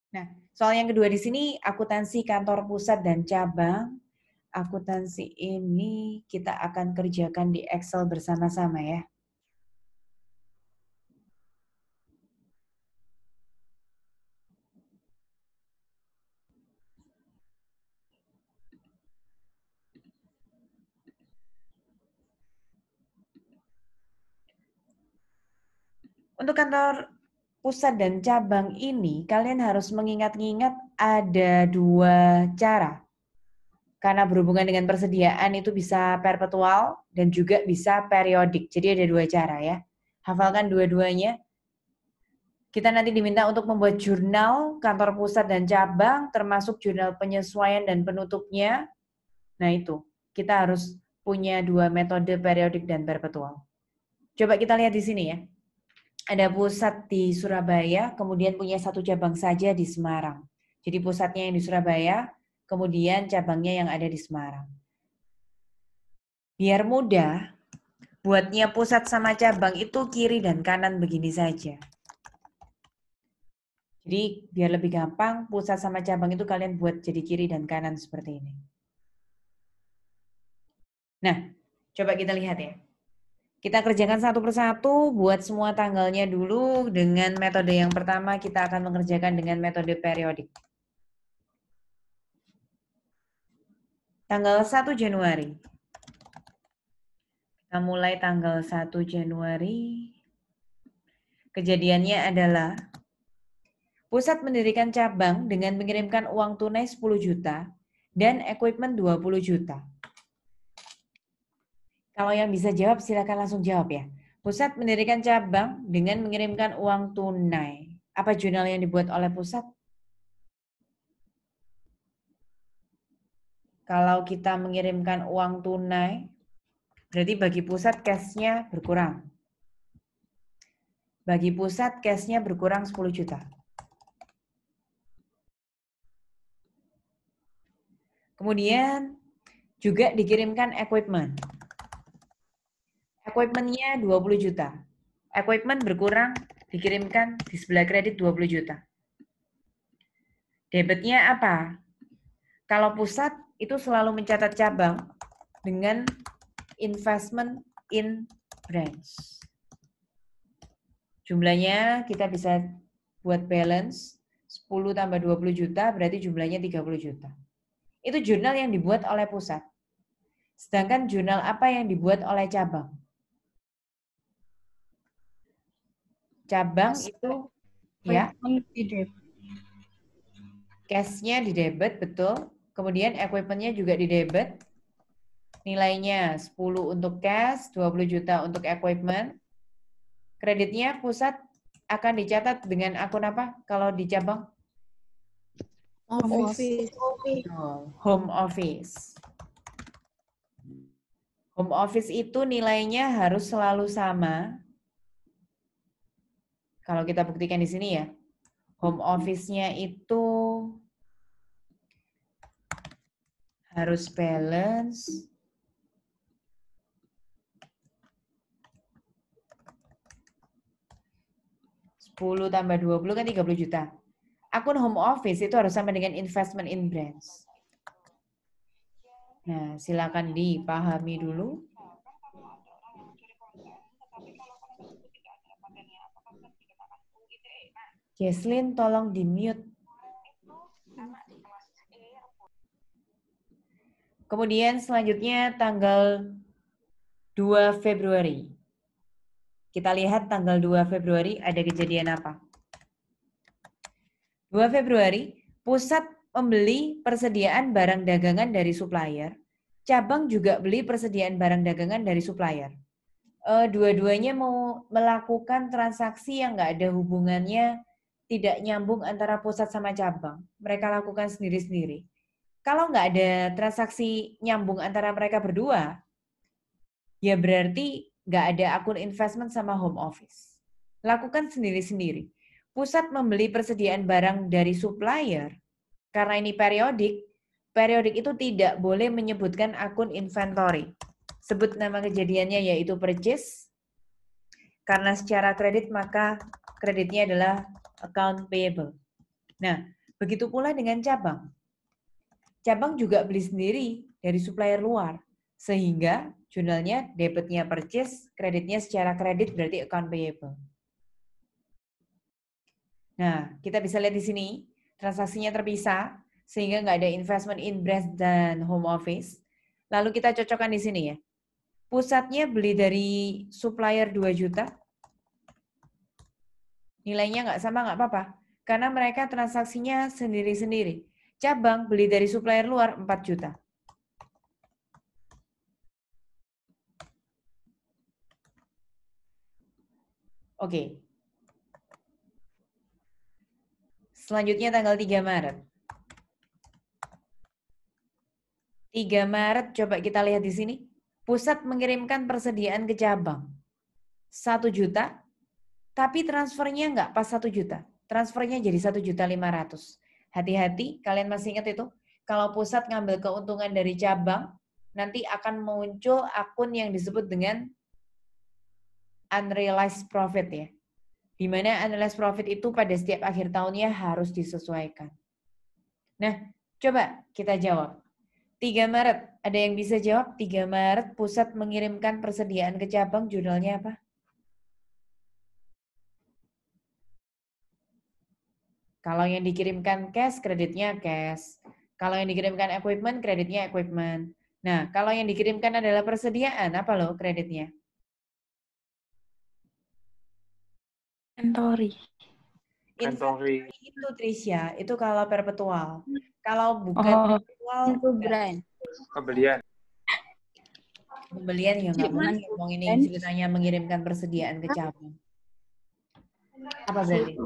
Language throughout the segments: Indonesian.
Nah, soal yang kedua di sini akuntansi kantor pusat dan cabang. Akuntansi ini kita akan kerjakan di Excel bersama-sama ya. Untuk kantor pusat dan cabang ini, kalian harus mengingat-ingat ada dua cara. Karena berhubungan dengan persediaan itu bisa perpetual dan juga bisa periodik. Jadi ada dua cara ya. Hafalkan dua-duanya. Kita nanti diminta untuk membuat jurnal kantor pusat dan cabang, termasuk jurnal penyesuaian dan penutupnya. Nah itu, kita harus punya dua metode periodik dan perpetual. Coba kita lihat di sini ya. Ada pusat di Surabaya, kemudian punya satu cabang saja di Semarang. Jadi pusatnya yang di Surabaya, kemudian cabangnya yang ada di Semarang. Biar mudah, buatnya pusat sama cabang itu kiri dan kanan begini saja. Jadi biar lebih gampang, pusat sama cabang itu kalian buat jadi kiri dan kanan seperti ini. Nah, coba kita lihat ya. Kita kerjakan satu persatu, buat semua tanggalnya dulu. Dengan metode yang pertama, kita akan mengerjakan dengan metode periodik. Tanggal 1 Januari. Kita mulai tanggal 1 Januari. Kejadiannya adalah pusat mendirikan cabang dengan mengirimkan uang tunai 10 juta dan equipment 20 juta. Kalau yang bisa jawab, silakan langsung jawab ya. Pusat mendirikan cabang dengan mengirimkan uang tunai. Apa jurnal yang dibuat oleh pusat? Kalau kita mengirimkan uang tunai, berarti bagi pusat cash-nya berkurang. Bagi pusat cash-nya berkurang 10 juta. Kemudian juga dikirimkan equipment. Equipment-nya 20 juta. Equipment berkurang, dikirimkan di sebelah kredit 20 juta. Debitnya apa? Kalau pusat itu selalu mencatat cabang dengan investment in branch. Jumlahnya kita bisa buat balance 10 tambah 20 juta berarti jumlahnya 30 juta. Itu jurnal yang dibuat oleh pusat. Sedangkan jurnal apa yang dibuat oleh cabang? Cabang itu ya cash-nya di debit, betul. Kemudian equipment-nya juga di debit. Nilainya 10 untuk cash, 20 juta untuk equipment. Kreditnya pusat akan dicatat dengan akun apa kalau di cabang? Home office. Home office. Home office itu nilainya harus selalu sama. Kalau kita buktikan di sini ya. Home office-nya itu harus balance 10 tambah 20 kan 30 juta. Akun home office itu harus sama dengan investment in brands. Nah, silakan dipahami dulu. Jesslyn, tolong di-mute. Kemudian selanjutnya tanggal 2 Februari. Kita lihat tanggal 2 Februari ada kejadian apa. 2 Februari, pusat membeli persediaan barang dagangan dari supplier. Cabang juga beli persediaan barang dagangan dari supplier. Dua-duanya mau melakukan transaksi yang nggak ada hubungannya, tidak nyambung antara pusat sama cabang. Mereka lakukan sendiri-sendiri. Kalau nggak ada transaksi nyambung antara mereka berdua, ya berarti nggak ada akun investment sama home office. Lakukan sendiri-sendiri. Pusat membeli persediaan barang dari supplier, karena ini periodik, periodik itu tidak boleh menyebutkan akun inventory. Sebut nama kejadiannya yaitu purchase. Karena secara kredit maka kreditnya adalah account payable. Nah, Begitu pula dengan cabang. Cabang juga beli sendiri dari supplier luar. Sehingga jurnalnya debitnya purchase, kreditnya secara kredit berarti account payable. Nah, kita bisa lihat di sini, transaksinya terpisah, sehingga nggak ada investment in branch dan home office. Lalu kita cocokkan di sini ya. Pusatnya beli dari supplier 2 juta. Nilainya nggak sama nggak apa-apa. Karena mereka transaksinya sendiri-sendiri. Cabang beli dari supplier luar 4 juta. Oke. Selanjutnya tanggal 3 Maret. 3 Maret coba kita lihat di sini. Pusat mengirimkan persediaan ke cabang. 1 juta, tapi transfernya nggak pas 1 juta. Transfernya jadi 1.500.000. Hati-hati, kalian masih ingat itu? Kalau pusat ngambil keuntungan dari cabang, nanti akan muncul akun yang disebut dengan unrealized profit ya. Di mana unrealized profit itu pada setiap akhir tahunnya harus disesuaikan. Nah, coba kita jawab. 3 Maret, ada yang bisa jawab? 3 Maret pusat mengirimkan persediaan ke cabang, jurnalnya apa? Kalau yang dikirimkan cash, kreditnya cash. Kalau yang dikirimkan equipment, kreditnya equipment. Nah, kalau yang dikirimkan adalah persediaan, apa loh kreditnya? Inventory. Inventory itu Trisha, itu kalau perpetual. Kalau bukan perpetual, Itu brand. pembelian ya nggak mungkin ngomong ini ceritanya mengirimkan persediaan ke cabang. Apa berarti?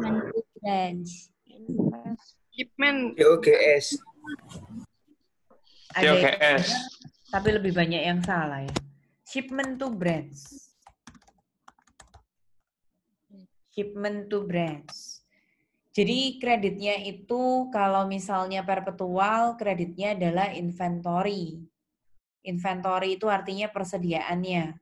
Shipment. COGS. Ada yang benar, tapi lebih banyak yang salah ya. Shipment to brands. Shipment to brands. Jadi kreditnya itu kalau misalnya perpetual, kreditnya adalah inventory. Inventory itu artinya persediaannya.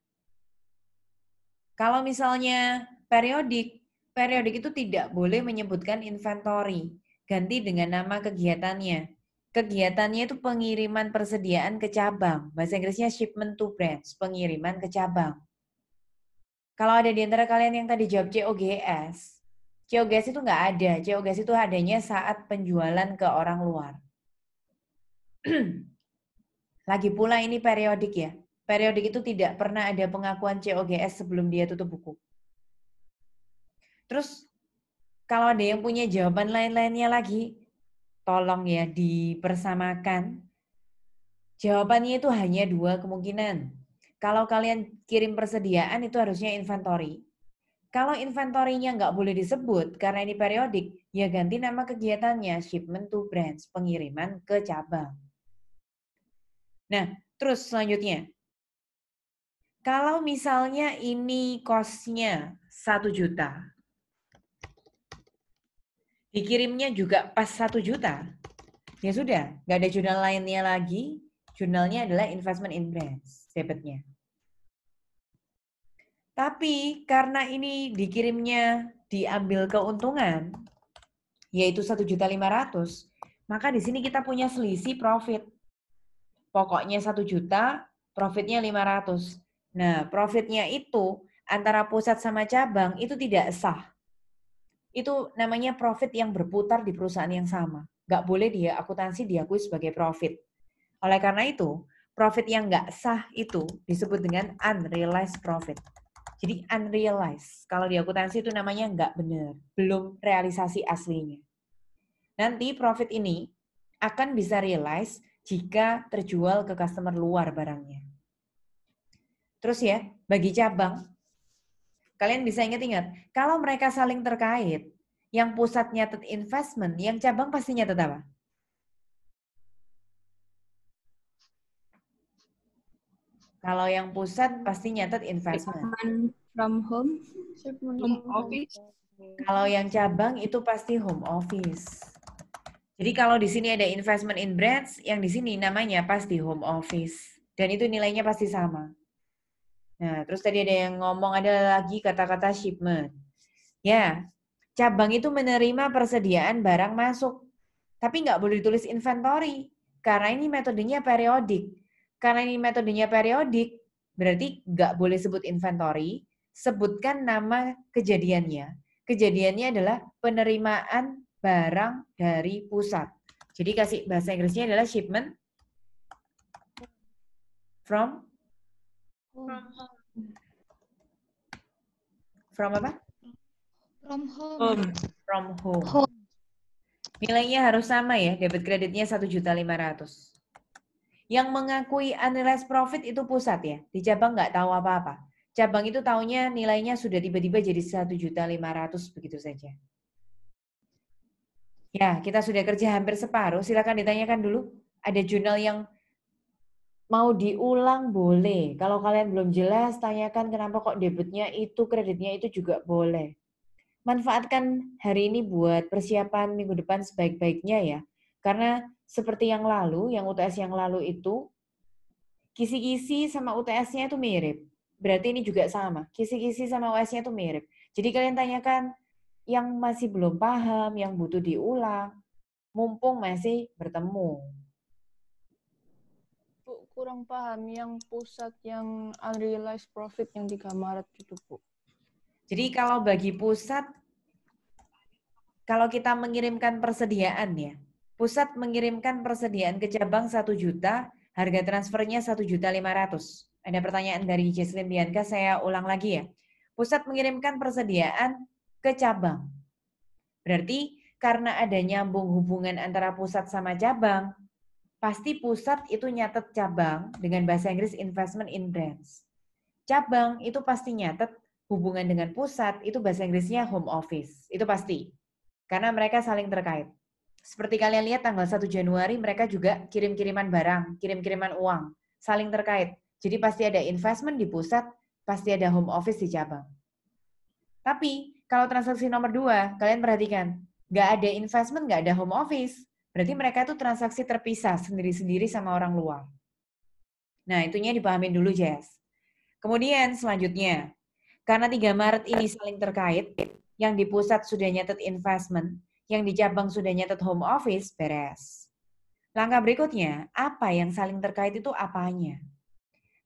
Kalau misalnya periodik, periodik itu tidak boleh menyebutkan inventory. Ganti dengan nama kegiatannya. Kegiatannya itu pengiriman persediaan ke cabang. Bahasa Inggrisnya shipment to branch, pengiriman ke cabang. Kalau ada di antara kalian yang tadi jawab COGS, COGS itu nggak ada. COGS itu adanya saat penjualan ke orang luar. Lagi pula ini periodik ya. Periodik itu tidak pernah ada pengakuan COGS sebelum dia tutup buku. Terus kalau ada yang punya jawaban lain-lainnya lagi, tolong ya dipersamakan. Jawabannya itu hanya 2 kemungkinan. Kalau kalian kirim persediaan itu harusnya inventory. Kalau inventory-nya nggak boleh disebut karena ini periodik, ya ganti nama kegiatannya, shipment to branch, pengiriman ke cabang. Nah, terus selanjutnya. Kalau misalnya ini cost-nya 1 juta, dikirimnya juga pas 1 juta, ya sudah, nggak ada jurnal lainnya lagi, jurnalnya adalah investment in brands, debitnya. Tapi karena ini dikirimnya diambil keuntungan, yaitu 1.500.000, maka di sini kita punya selisih profit. Pokoknya 1 juta, profitnya 500. Nah, profitnya itu antara pusat sama cabang itu tidak sah. Itu namanya profit yang berputar di perusahaan yang sama. Nggak boleh dia akuntansi diakui sebagai profit. Oleh karena itu, profit yang nggak sah itu disebut dengan unrealized profit. Jadi unrealized, kalau di akuntansi itu namanya nggak benar, belum realisasi aslinya. Nanti profit ini akan bisa realize jika terjual ke customer luar barangnya. Terus ya, bagi cabang, kalian bisa ingat-ingat, kalau mereka saling terkait, yang pusat nyatet investment, yang cabang pasti nyatet apa? Kalau yang pusat pasti nyatet investment. From home. Home office. Kalau yang cabang itu pasti home office. Jadi kalau di sini ada investment in brands, yang di sini namanya pasti home office. Dan itu nilainya pasti sama. Nah, terus tadi ada yang ngomong ada lagi kata-kata shipment. Ya, cabang itu menerima persediaan barang masuk. Tapi nggak boleh ditulis inventory, karena ini metodenya periodik. Karena ini metodenya periodik, berarti nggak boleh sebut inventory, sebutkan nama kejadiannya. Kejadiannya adalah penerimaan barang dari pusat. Jadi kasih bahasa Inggrisnya adalah shipment from apa? From home. From home. Nilainya harus sama ya, debit kreditnya 1.500.000. Yang mengakui unrealized profit itu pusat ya, di cabang nggak tahu apa-apa. Cabang itu taunya nilainya sudah tiba-tiba jadi 1.500.000 begitu saja. Ya, kita sudah kerja hampir separuh, silakan ditanyakan dulu. Ada jurnal yang mau diulang boleh. Kalau kalian belum jelas, tanyakan kenapa kok debitnya itu, kreditnya itu juga boleh. Manfaatkan hari ini buat persiapan minggu depan sebaik-baiknya ya. Karena seperti yang lalu, yang UTS yang lalu itu, kisi-kisi sama UTS-nya itu mirip. Berarti ini juga sama. Kisi-kisi sama UTS-nya itu mirip. Jadi kalian tanyakan yang masih belum paham, yang butuh diulang, mumpung masih bertemu. Bu, kurang paham yang pusat yang unrealized profit yang 3 Maret itu, Bu. Jadi kalau bagi pusat, kalau kita mengirimkan persediaan ya, pusat mengirimkan persediaan ke cabang 1 juta, harga transfernya 1.500.000. Ada pertanyaan dari Jesslyn Bianca, saya ulang lagi ya. Pusat mengirimkan persediaan ke cabang. Berarti karena ada nyambung hubungan antara pusat sama cabang, pasti pusat itu nyatet cabang dengan bahasa Inggris investment in branch. Cabang itu pasti nyatet hubungan dengan pusat, itu bahasa Inggrisnya home office. Itu pasti. Karena mereka saling terkait. Seperti kalian lihat tanggal 1 Januari mereka juga kirim-kiriman barang, kirim-kiriman uang, saling terkait. Jadi pasti ada investment di pusat, pasti ada home office di cabang. Tapi kalau transaksi nomor 2, kalian perhatikan, nggak ada investment, nggak ada home office. Berarti mereka itu transaksi terpisah sendiri-sendiri sama orang luar. Nah, itunya dipahamin dulu, Jess. Kemudian selanjutnya, karena 3 Maret ini saling terkait, yang di pusat sudah nyatet investment, yang di cabang sudah nyatet home office, beres. Langkah berikutnya, apa yang saling terkait itu apanya?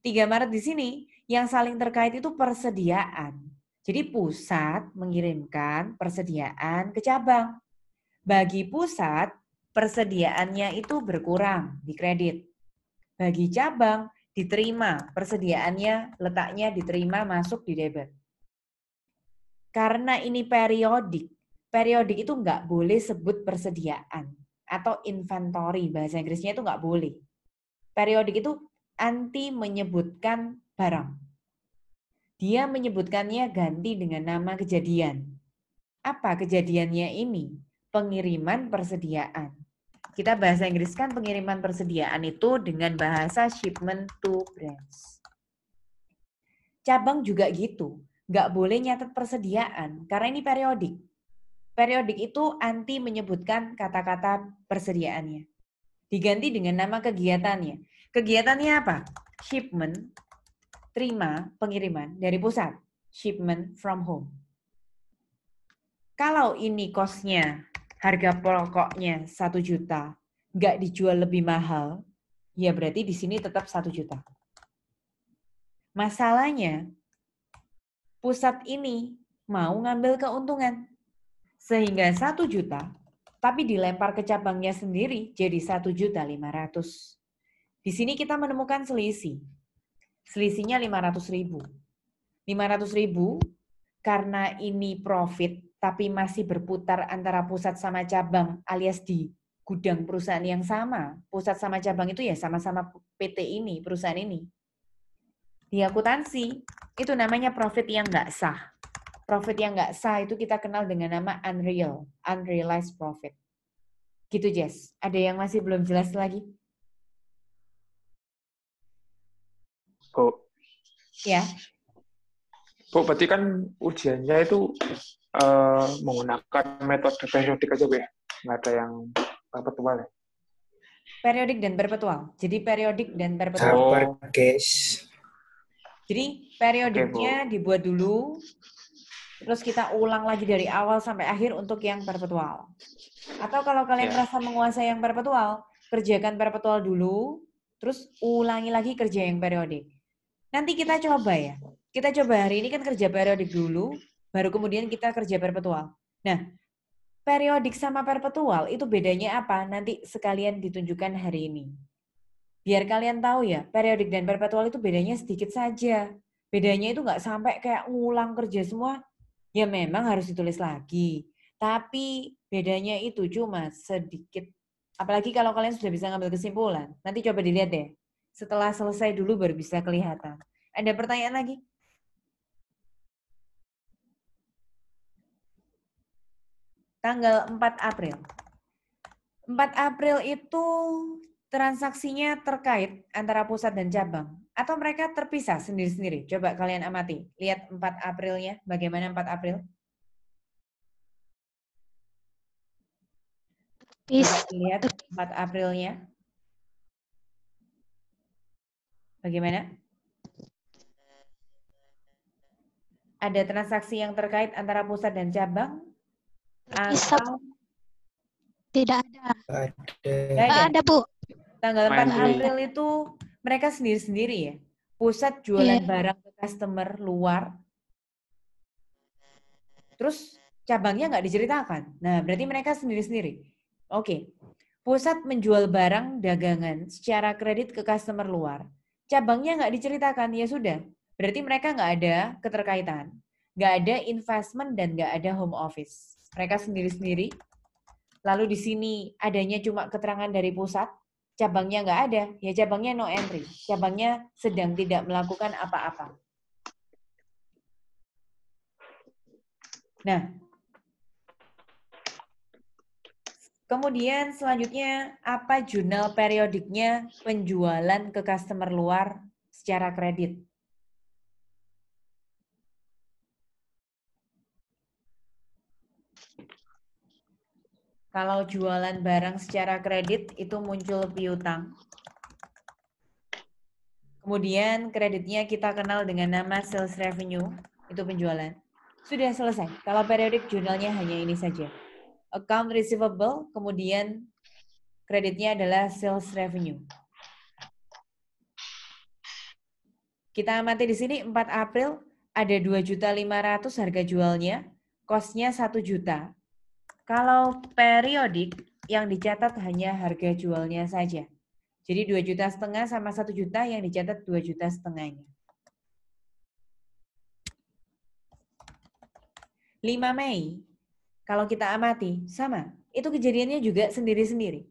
3 Maret di sini, yang saling terkait itu persediaan. Jadi pusat mengirimkan persediaan ke cabang. Bagi pusat, persediaannya itu berkurang di kredit. Bagi cabang, diterima, persediaannya letaknya diterima masuk di debit. Karena ini periodik itu nggak boleh sebut persediaan atau inventory, bahasa Inggrisnya itu nggak boleh. Periodik itu anti menyebutkan barang. Dia menyebutkannya ganti dengan nama kejadian. Apa kejadiannya ini? Pengiriman persediaan. Kita bahasa Inggris kan pengiriman persediaan itu dengan bahasa shipment to branch. Cabang juga gitu, nggak boleh nyatet persediaan karena ini periodik. Periodik itu anti menyebutkan kata-kata persediaannya. Diganti dengan nama kegiatannya. Kegiatannya apa? Shipment, terima, pengiriman dari pusat. Shipment from home. Kalau ini cost-nya, harga pokoknya 1 juta, nggak dijual lebih mahal, ya berarti di sini tetap 1 juta. Masalahnya, pusat ini mau ngambil keuntungan. Sehingga 1 juta, tapi dilempar ke cabangnya sendiri jadi 1.500.000. Di sini kita menemukan selisih. Selisihnya 500.000. 500.000 karena ini profit, tapi masih berputar antara pusat sama cabang alias di gudang perusahaan yang sama. Pusat sama cabang itu ya sama-sama PT ini, perusahaan ini. Di akuntansi, itu namanya profit yang nggak sah. Profit yang nggak sah itu kita kenal dengan nama unrealized profit. Gitu, Jess. Ada yang masih belum jelas lagi? Bu. Ya. Bu, berarti kan ujiannya itu menggunakan metode periodik aja, Bu ya? Nggak ada yang perpetual ya? Periodik dan perpetual. Jadi periodik dan perpetual. Sabar, guys. Jadi periodiknya dibuat dulu, terus kita ulang lagi dari awal sampai akhir untuk yang perpetual. Atau kalau kalian Ya. merasa menguasai yang perpetual, kerjakan perpetual dulu, terus ulangi lagi kerja yang periodik. Nanti kita coba ya. Kita coba hari ini kan kerja periodik dulu, baru kemudian kita kerja perpetual. Nah, periodik sama perpetual itu bedanya apa? Nanti sekalian ditunjukkan hari ini. Biar kalian tahu ya, periodik dan perpetual itu bedanya sedikit saja. Bedanya itu nggak sampai kayak ngulang kerja semua. Ya memang harus ditulis lagi. Tapi bedanya itu cuma sedikit. Apalagi kalau kalian sudah bisa ngambil kesimpulan. Nanti coba dilihat deh. Setelah selesai dulu baru bisa kelihatan. Ada pertanyaan lagi? Tanggal 4 April. 4 April itu transaksinya terkait antara pusat dan cabang. Atau mereka terpisah sendiri-sendiri? Coba kalian amati. Lihat 4 Aprilnya. Bagaimana 4 April? Coba lihat 4 Aprilnya. Bagaimana? Ada transaksi yang terkait antara pusat dan cabang? Atau Tidak ada. nggak ada? Ada, Bu. Tanggal 4 Main April itu mereka sendiri-sendiri ya. Pusat jualan barang ke customer luar. Terus cabangnya nggak diceritakan. Nah, berarti mereka sendiri-sendiri. Oke. Pusat menjual barang dagangan secara kredit ke customer luar. Cabangnya nggak diceritakan, ya sudah. Berarti mereka nggak ada keterkaitan. Nggak ada investment dan nggak ada home office. Mereka sendiri-sendiri. Lalu di sini adanya cuma keterangan dari pusat, cabangnya nggak ada, ya cabangnya no entry. Cabangnya sedang tidak melakukan apa-apa. Nah, kemudian selanjutnya apa jurnal periodiknya penjualan ke customer luar secara kredit? Kalau jualan barang secara kredit itu muncul piutang. Kemudian kreditnya kita kenal dengan nama sales revenue, itu penjualan. Sudah selesai. Kalau periodik jurnalnya hanya ini saja. Account receivable, kemudian kreditnya adalah sales revenue. Kita amati di sini 4 April ada 2.500.000 harga jualnya, cost-nya 1 juta. Kalau periodik yang dicatat hanya harga jualnya saja. Jadi 2,5 juta sama 1 juta yang dicatat 2,5 juta. 5 Mei, kalau kita amati, sama. Itu kejadiannya juga sendiri-sendiri.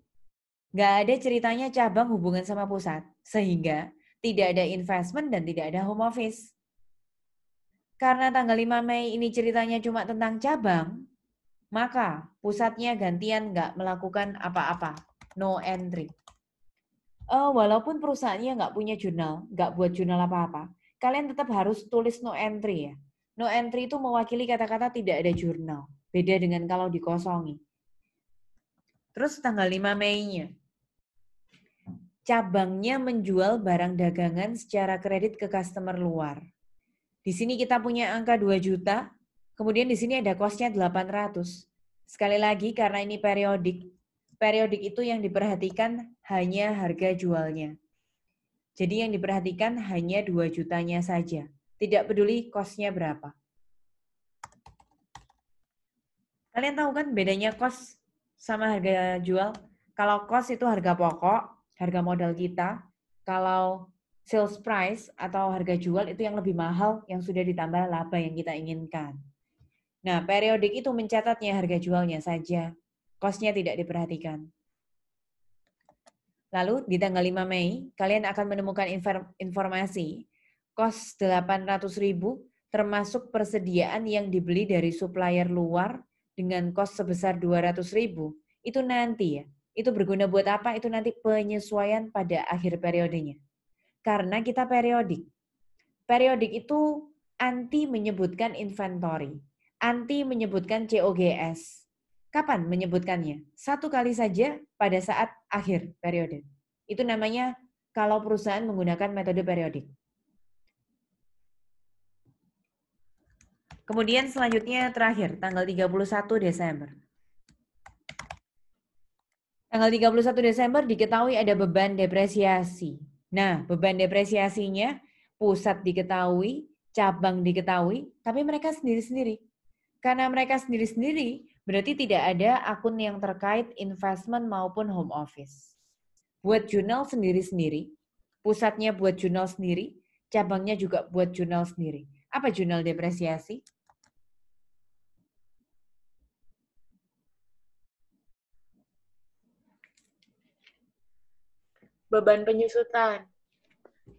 Nggak ada ceritanya cabang hubungan sama pusat. Sehingga tidak ada investment dan tidak ada home office. Karena tanggal 5 Mei ini ceritanya cuma tentang cabang, maka pusatnya gantian nggak melakukan apa-apa. No entry. Walaupun perusahaannya nggak punya jurnal, nggak buat jurnal apa-apa, kalian tetap harus tulis no entry ya. No entry itu mewakili kata-kata tidak ada jurnal. Beda dengan kalau dikosongi. Terus tanggal 5 Mei-nya. Cabangnya menjual barang dagangan secara kredit ke customer luar. Di sini kita punya angka 2 juta, kemudian di sini ada cost-nya 800. Sekali lagi karena ini periodik. Periodik itu yang diperhatikan hanya harga jualnya. Jadi yang diperhatikan hanya 2 jutanya saja. Tidak peduli cost-nya berapa. Kalian tahu kan bedanya cost sama harga jual? Kalau cost itu harga pokok, harga modal kita. Kalau sales price atau harga jual itu yang lebih mahal yang sudah ditambah laba yang kita inginkan. Nah, periodik itu mencatatnya harga jualnya saja. Cost-nya tidak diperhatikan. Lalu di tanggal 5 Mei, kalian akan menemukan informasi cost 800.000 termasuk persediaan yang dibeli dari supplier luar dengan cost sebesar 200.000. Itu nanti ya. Itu berguna buat apa? Itu nanti penyesuaian pada akhir periodenya. Karena kita periodik. Periodik itu anti menyebutkan inventory, anti menyebutkan COGS. Kapan menyebutkannya? 1 kali saja pada saat akhir periode. Itu namanya kalau perusahaan menggunakan metode periodik. Kemudian selanjutnya terakhir, tanggal 31 Desember. Tanggal 31 Desember diketahui ada beban depresiasi. Nah, beban depresiasinya pusat diketahui, cabang diketahui, tapi mereka sendiri-sendiri. Karena mereka sendiri-sendiri, berarti tidak ada akun yang terkait investment maupun home office. Buat jurnal sendiri-sendiri, pusatnya buat jurnal sendiri, cabangnya juga buat jurnal sendiri. Apa jurnal depresiasi? Beban penyusutan.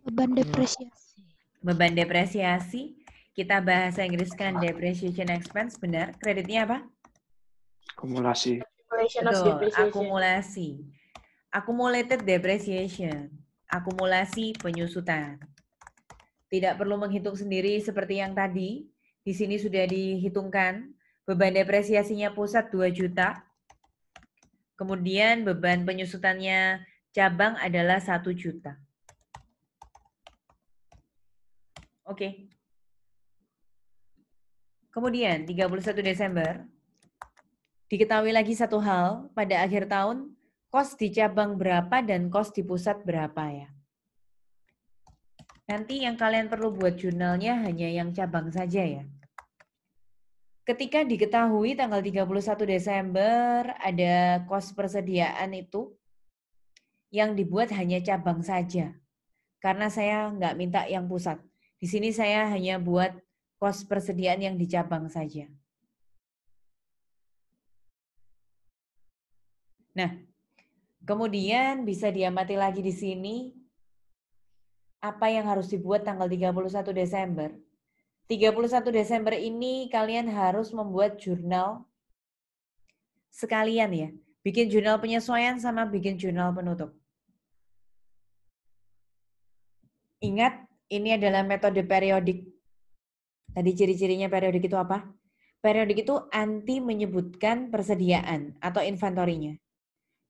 Beban depresiasi. Beban depresiasi, kita bahasa Inggriskan depreciation expense, benar. Kreditnya apa? Akumulasi. Accumulation of Betul, depreciation. akumulasi. Accumulated depreciation, akumulasi penyusutan. Tidak perlu menghitung sendiri seperti yang tadi. Di sini sudah dihitungkan. Beban depresiasinya pusat 2 juta. Kemudian beban penyusutannya cabang adalah 1 juta. Oke. Kemudian 31 Desember, diketahui lagi satu hal, pada akhir tahun, kos di cabang berapa dan kos di pusat berapa ya. Nanti yang kalian perlu buat jurnalnya hanya yang cabang saja ya. Ketika diketahui tanggal 31 Desember ada kos persediaan itu, yang dibuat hanya cabang saja. Karena saya nggak minta yang pusat. Di sini saya hanya buat kos persediaan yang di cabang saja. Nah, kemudian bisa diamati lagi di sini apa yang harus dibuat tanggal 31 Desember. 31 Desember ini kalian harus membuat jurnal sekalian ya. Bikin jurnal penyesuaian sama bikin jurnal penutup. Ingat, ini adalah metode periodik. Tadi ciri-cirinya periodik itu apa? Periodik itu anti menyebutkan persediaan atau inventorinya.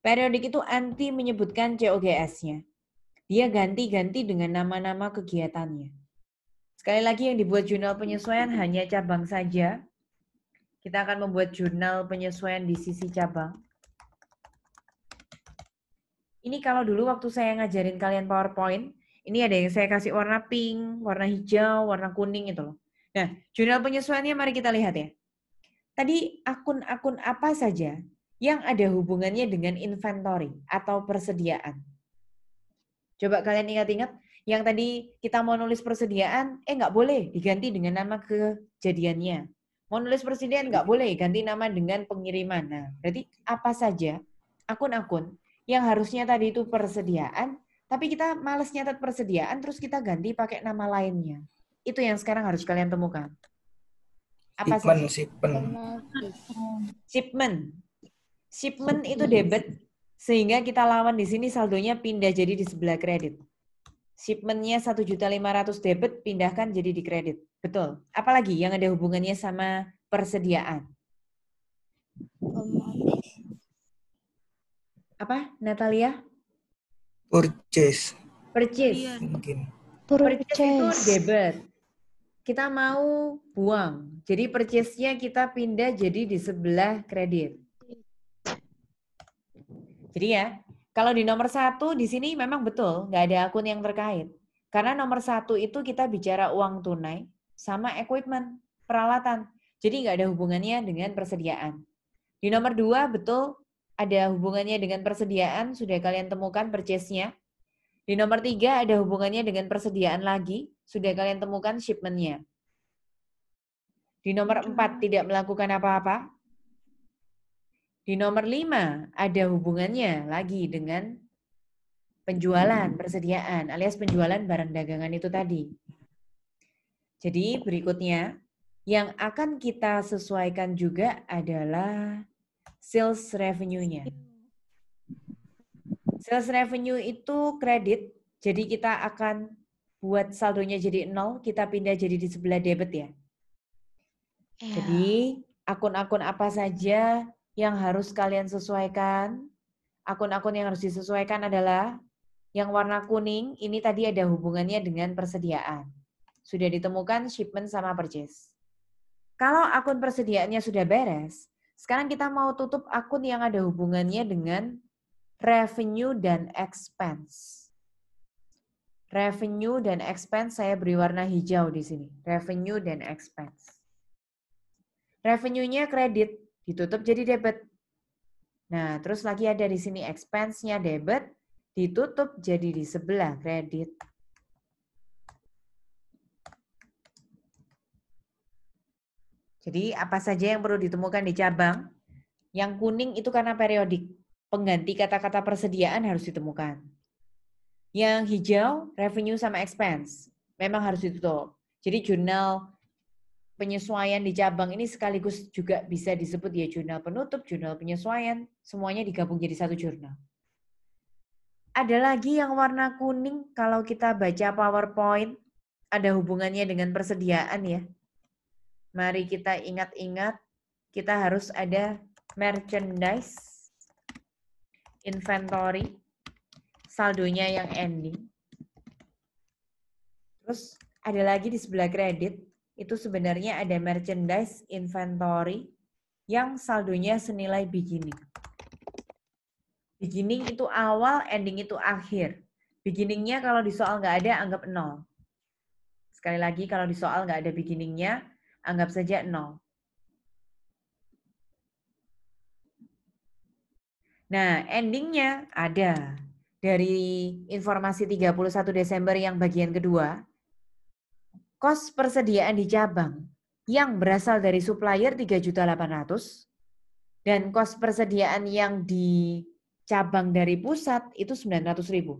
Periodik itu anti menyebutkan COGS-nya. Dia ganti-ganti dengan nama-nama kegiatannya. Sekali lagi yang dibuat jurnal penyesuaian hanya cabang saja. Kita akan membuat jurnal penyesuaian di sisi cabang. Ini kalau dulu waktu saya ngajarin kalian PowerPoint, ini ada yang saya kasih warna pink, warna hijau, warna kuning itu loh. Nah, jurnal penyesuaiannya mari kita lihat ya. Tadi akun-akun apa saja yang ada hubungannya dengan inventory atau persediaan. Coba kalian ingat-ingat, yang tadi kita mau nulis persediaan, nggak boleh diganti dengan nama kejadiannya. Mau nulis persediaan nggak boleh ganti nama dengan pengiriman. Nah, berarti apa saja akun-akun yang harusnya tadi itu persediaan, tapi kita males nyatet persediaan, terus kita ganti pakai nama lainnya. Itu yang sekarang harus kalian temukan. Apa saja? Shipment itu debit, sehingga kita lawan di sini saldonya pindah jadi di sebelah kredit. Shipment-nya 1.500.000 debit, pindahkan jadi di kredit. Betul. Apalagi yang ada hubungannya sama persediaan? Apa, Natalia? Purchase. Purchase. Mungkin. Purchase itu debit. Kita mau buang. Jadi purchase-nya kita pindah jadi di sebelah kredit. Jadi ya, kalau di nomor 1 di sini memang betul, nggak ada akun yang terkait. Karena nomor 1 itu kita bicara uang tunai sama equipment, peralatan. Jadi nggak ada hubungannya dengan persediaan. Di nomor 2 betul ada hubungannya dengan persediaan, sudah kalian temukan purchase-nya. Di nomor 3 ada hubungannya dengan persediaan lagi, sudah kalian temukan shipment-nya. Di nomor 4 tidak melakukan apa-apa. Di nomor 5 ada hubungannya lagi dengan penjualan, persediaan, alias penjualan barang dagangan itu tadi. Jadi berikutnya, yang akan kita sesuaikan juga adalah sales revenue-nya. Sales revenue itu kredit, jadi kita akan buat saldonya jadi 0, kita pindah jadi di sebelah debit ya. Jadi akun-akun apa saja yang harus kalian sesuaikan? Akun-akun yang harus disesuaikan adalah yang warna kuning, ini tadi ada hubungannya dengan persediaan. Sudah ditemukan shipment sama purchase. Kalau akun persediaannya sudah beres, sekarang kita mau tutup akun yang ada hubungannya dengan revenue dan expense. Revenue dan expense saya beri warna hijau di sini. Revenue dan expense. Revenue-nya kredit, ditutup jadi debit. Nah, terus lagi ada di sini expense-nya debit, ditutup jadi di sebelah kredit. Jadi apa saja yang perlu ditemukan di cabang? Yang kuning itu karena periodik. Pengganti kata-kata persediaan harus ditemukan. Yang hijau, revenue sama expense. Memang harus ditutup. Jadi jurnal penyesuaian di cabang ini sekaligus juga bisa disebut ya jurnal penutup, jurnal penyesuaian. Semuanya digabung jadi satu jurnal. Ada lagi yang warna kuning kalau kita baca PowerPoint. Ada hubungannya dengan persediaan ya. Mari kita ingat-ingat, kita harus ada merchandise, inventory, saldonya yang ending. Terus ada lagi di sebelah kredit, itu sebenarnya ada merchandise, inventory, yang saldonya senilai beginning. Beginning itu awal, ending itu akhir. Beginningnya kalau di soal nggak ada, anggap 0. Sekali lagi, kalau di soal nggak ada beginningnya, anggap saja 0. Nah, endingnya ada. Dari informasi 31 Desember yang bagian kedua, kos persediaan di cabang yang berasal dari supplier 3.800.000 dan kos persediaan yang di cabang dari pusat itu 900.000.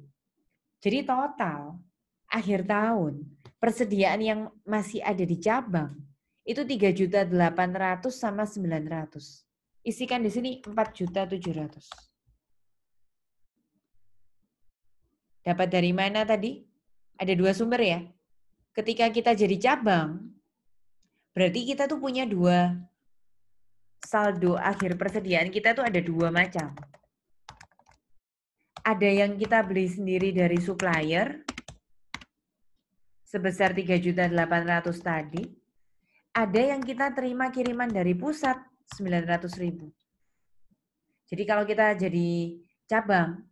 Jadi total akhir tahun persediaan yang masih ada di cabang itu 3.800.000 sama 900. Isikan di sini 4.700.000. Dapat dari mana tadi? Ada 2 sumber ya. Ketika kita jadi cabang, berarti kita tuh punya 2 saldo akhir persediaan kita tuh ada 2 macam. Ada yang kita beli sendiri dari supplier sebesar 3.800.000 tadi. Ada yang kita terima kiriman dari pusat 900.000. Jadi kalau kita jadi cabang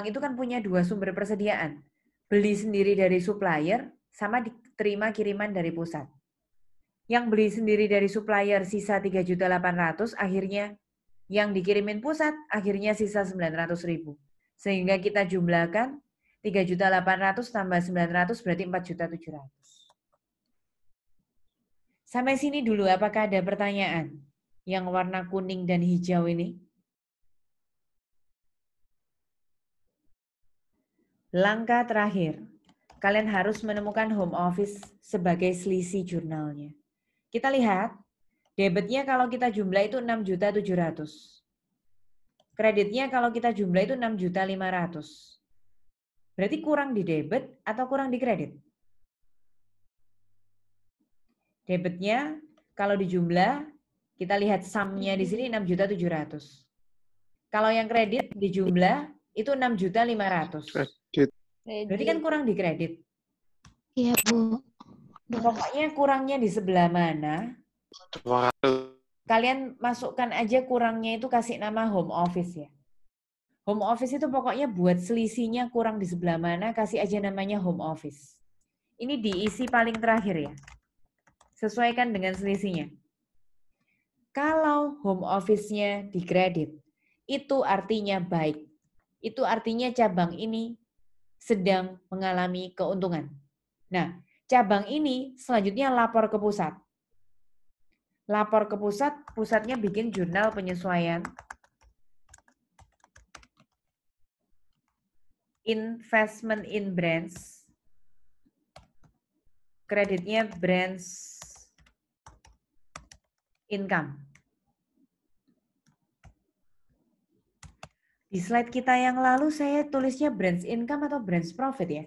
itu kan punya 2 sumber persediaan. Beli sendiri dari supplier sama diterima kiriman dari pusat. Yang beli sendiri dari supplier sisa 3.800.000, akhirnya yang dikirimin pusat akhirnya sisa 900.000. Sehingga kita jumlahkan 3.800.000 tambah 900 berarti 4.700.000. Sampai sini dulu, apakah ada pertanyaan? Yang warna kuning dan hijau ini. Langkah terakhir, kalian harus menemukan home office sebagai selisih jurnalnya. Kita lihat, debitnya kalau kita jumlah itu 6.700.000. Kreditnya kalau kita jumlah itu 6.500.000. Berarti kurang di debit atau kurang di kredit? Debitnya kalau dijumlah, kita lihat sumnya di sini 6.700.000. Kalau yang kredit dijumlah itu 6.500.000. Kredit. Berarti kan kurang di kredit. Iya, Bu. Pokoknya kurangnya di sebelah mana? 200. Kalian masukkan aja kurangnya itu kasih nama home office ya. Home office itu pokoknya buat selisihnya kurang di sebelah mana, kasih aja namanya home office. Ini diisi paling terakhir ya. Sesuaikan dengan selisihnya. Kalau home office-nya di kredit, itu artinya baik. Itu artinya cabang ini sedang mengalami keuntungan. Nah, cabang ini selanjutnya lapor ke pusat. Lapor ke pusat, pusatnya bikin jurnal penyesuaian. Investment in brands. Kreditnya brands income. Di slide kita yang lalu saya tulisnya brands income atau brands profit ya?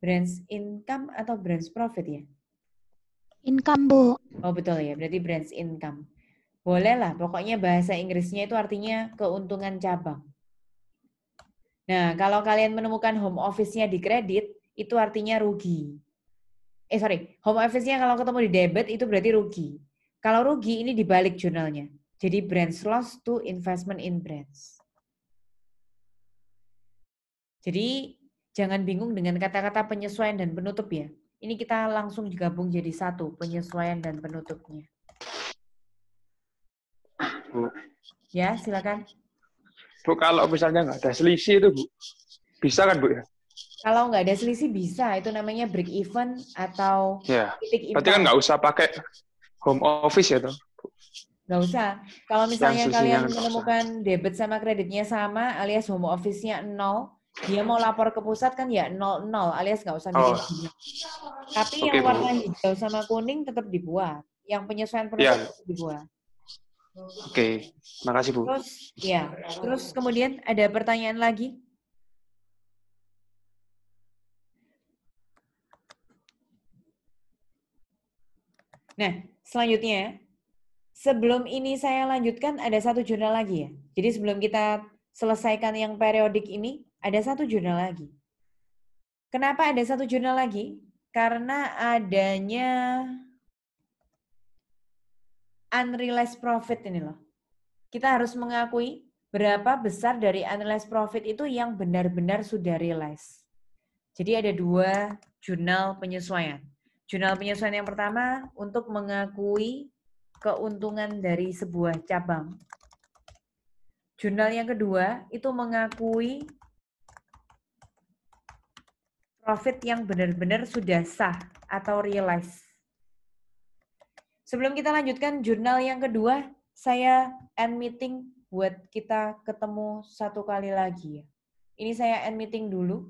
Brands income atau brands profit ya? Income, Bu. Oh betul ya, berarti brands income. Boleh lah, pokoknya bahasa Inggrisnya itu artinya keuntungan cabang. Nah, kalau kalian menemukan home office-nya di kredit, itu artinya rugi. Home office-nya kalau ketemu di debit itu berarti rugi. Kalau rugi ini dibalik jurnalnya. Jadi brands loss to investment in brands. Jadi jangan bingung dengan kata-kata penyesuaian dan penutup ya. Ini kita langsung digabung jadi satu, penyesuaian dan penutupnya. Bu. Ya, silakan. Bu, kalau misalnya nggak ada selisih itu, Bu, bisa kan, Bu ya? Kalau nggak ada selisih bisa, itu namanya break even atau Ya. titik Berarti kan impal. nggak usah pakai home office ya, toh? Nggak usah. Kalau misalnya selisihnya kalian nggak usah. menemukan debit sama kreditnya sama, alias home office-nya 0, dia mau lapor ke pusat kan ya 0, alias nggak usah bikin Oh. bunga. Tapi Oke, yang Bu. warna hijau sama kuning tetap dibuat. Yang penyesuaian penutup Ya. tetap dibuat. Oke, makasih, Bu. Terus, ya. Terus kemudian ada pertanyaan lagi? Nah, selanjutnya, sebelum ini saya lanjutkan, ada satu jurnal lagi ya. Jadi sebelum kita selesaikan yang periodik ini, ada satu jurnal lagi. Kenapa ada satu jurnal lagi? Karena adanya unrealized profit ini loh. Kita harus mengakui berapa besar dari unrealized profit itu yang benar-benar sudah realize. Jadi ada dua jurnal penyesuaian. Jurnal penyesuaian yang pertama untuk mengakui keuntungan dari sebuah cabang. Jurnal yang kedua itu mengakui profit yang benar-benar sudah sah atau realize. Sebelum kita lanjutkan jurnal yang kedua, saya end meeting buat kita ketemu satu kali lagi ya. Ini saya end meeting dulu.